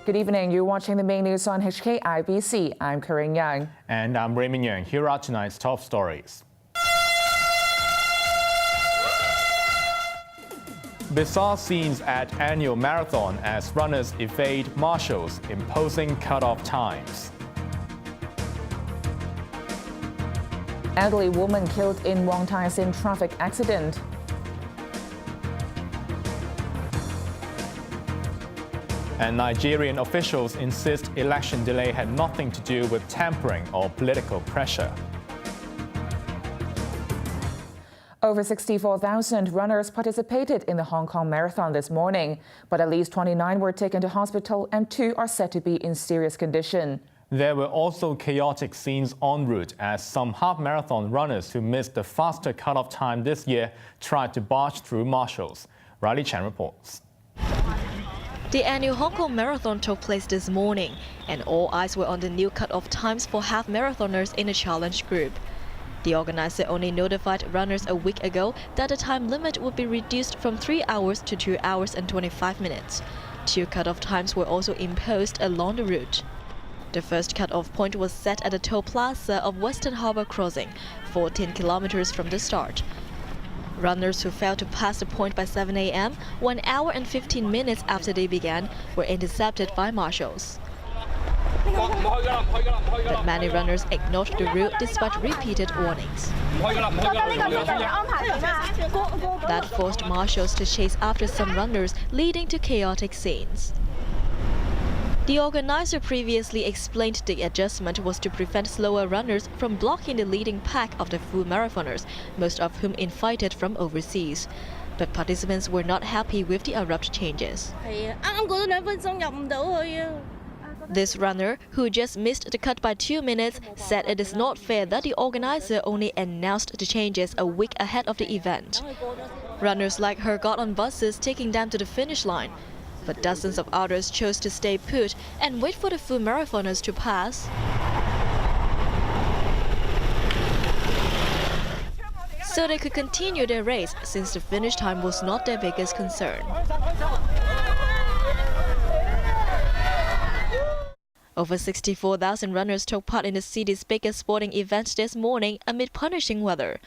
Good evening. You're watching the main news on HKIBC. I'm Carain Yeung. And I'm Raymond Yeung. Here are tonight's top stories. Bizarre scenes at annual marathon as runners evade marshals imposing cut-off times. Elderly woman killed in Wong Tai Sin traffic accident. And Nigerian officials insist election delay had nothing to do with tampering or political pressure. Over 64,000 runners participated in the Hong Kong Marathon this morning, but at least 29 were taken to hospital and 2 are said to be in serious condition. There were also chaotic scenes en route as some half-marathon runners who missed the faster cut-off time this year tried to barge through marshals. Riley Chan reports. The annual Hong Kong Marathon took place this morning, and all eyes were on the new cut-off times for half-marathoners in the challenge group. The organizer only notified runners a week ago that the time limit would be reduced from 3 hours to 2 hours and 25 minutes. 2 cut-off times were also imposed along the route. The first cut-off point was set at the toll plaza of Western Harbour Crossing, 14 kilometers from the start. Runners who failed to pass the point by 7 a.m., 1 hour and 15 minutes after they began, were intercepted by marshals. But many runners ignored the route despite repeated warnings. That forced marshals to chase after some runners, leading to chaotic scenes. The organizer previously explained the adjustment was to prevent slower runners from blocking the leading pack of the full marathoners, most of whom invited from overseas. But participants were not happy with the abrupt changes. This runner, who just missed the cut by 2 minutes, said it is not fair that the organizer only announced the changes a week ahead of the event. Runners like her got on buses taking them to the finish line, but dozens of others chose to stay put and wait for the full marathoners to pass. So they could continue their race since the finish time was not their biggest concern. Over 64,000 runners took part in the city's biggest sporting event this morning amid punishing weather.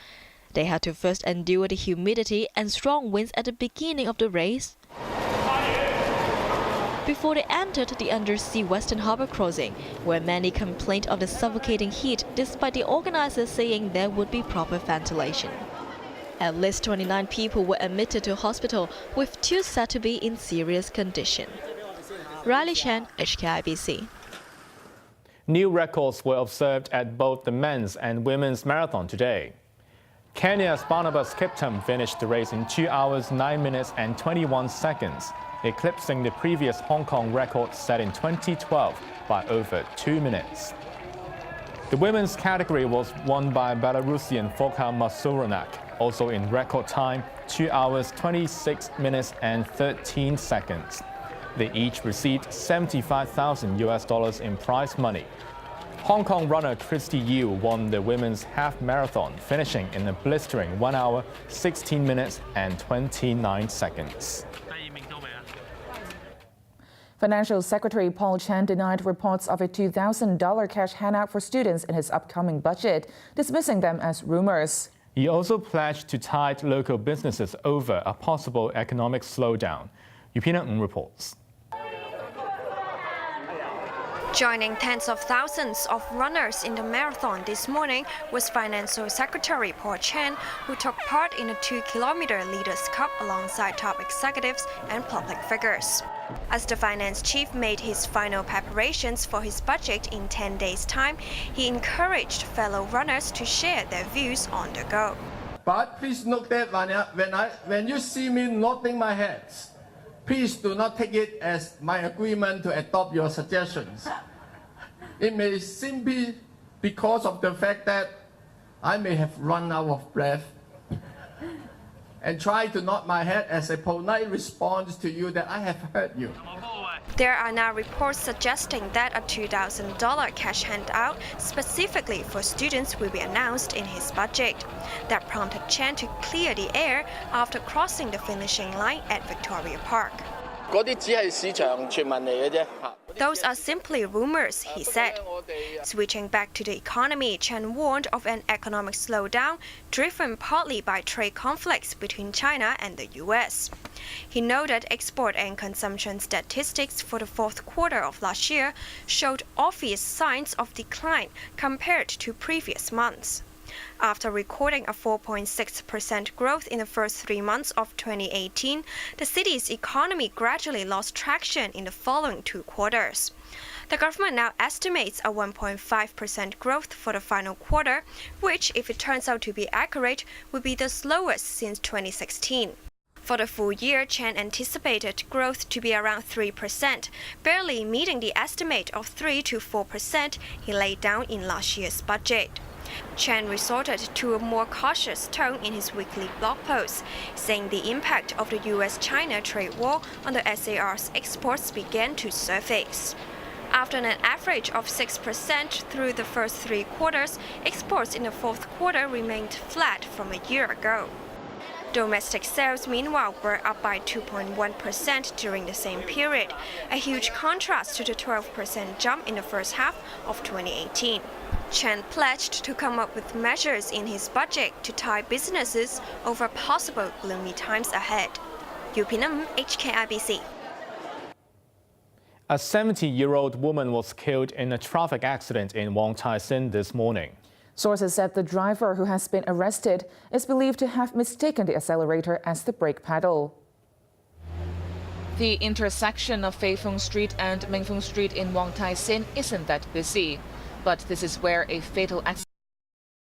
They had to first endure the humidity and strong winds at the beginning of the race before they entered the undersea Western Harbour Crossing, where many complained of the suffocating heat despite the organizers saying there would be proper ventilation. At least 29 people were admitted to hospital, with 2 said to be in serious condition. Riley Chan, HKIBC. New records were observed at both the men's and women's marathon today. Kenya's Barnabas Kiptum finished the race in 2 hours, 9 minutes and 21 seconds, eclipsing the previous Hong Kong record set in 2012 by over 2 minutes. The women's category was won by Belarusian Foka Masuranak, also in record time, 2 hours, 26 minutes and 13 seconds. They each received $75,000 in prize money. Hong Kong runner Christy Yu won the women's half marathon, finishing in a blistering 1 hour, 16 minutes and 29 seconds. Financial Secretary Paul Chan denied reports of a $2,000 cash handout for students in his upcoming budget, dismissing them as rumors. He also pledged to tide local businesses over a possible economic slowdown. Yupina Ng reports. Joining tens of thousands of runners in the marathon this morning was Financial Secretary Paul Chan, who took part in a 2-kilometer Leaders' Cup alongside top executives and public figures. As the finance chief made his final preparations for his budget in 10 days' time, he encouraged fellow runners to share their views on the go. But please note that when you see me nodding my head, please do not take it as my agreement to adopt your suggestions. It may simply because of the fact that I may have run out of breath and try to nod my head as a polite response to you that I have heard you. There are now reports suggesting that a $2,000 cash handout specifically for students will be announced in his budget. That prompted Chan to clear the air after crossing the finishing line at Victoria Park. Those are simply rumors, he said. Switching back to the economy, Chen warned of an economic slowdown driven partly by trade conflicts between China and the U.S. He noted export and consumption statistics for the fourth quarter of last year showed obvious signs of decline compared to previous months. After recording a 4.6% growth in the first 3 months of 2018, the city's economy gradually lost traction in the following 2 quarters. The government now estimates a 1.5% growth for the final quarter, which, if it turns out to be accurate, would be the slowest since 2016. For the full year, Chen anticipated growth to be around 3%, barely meeting the estimate of 3 to 4% he laid down in last year's budget. Chen resorted to a more cautious tone in his weekly blog post, saying the impact of the U.S.-China trade war on the SAR's exports began to surface. After an average of 6% through the first 3 quarters, exports in the fourth quarter remained flat from a year ago. Domestic sales, meanwhile, were up by 2.1% during the same period, a huge contrast to the 12% jump in the first half of 2018. Chen pledged to come up with measures in his budget to tie businesses over possible gloomy times ahead. Yu Pinam, HKIBC. A 70-year-old woman was killed in a traffic accident in Wong Tai Sin this morning. Sources said the driver, who has been arrested, is believed to have mistaken the accelerator as the brake pedal. The intersection of Fei Feng Street and Ming Feng Street in Wong Tai Sin isn't that busy, but this is where a fatal accident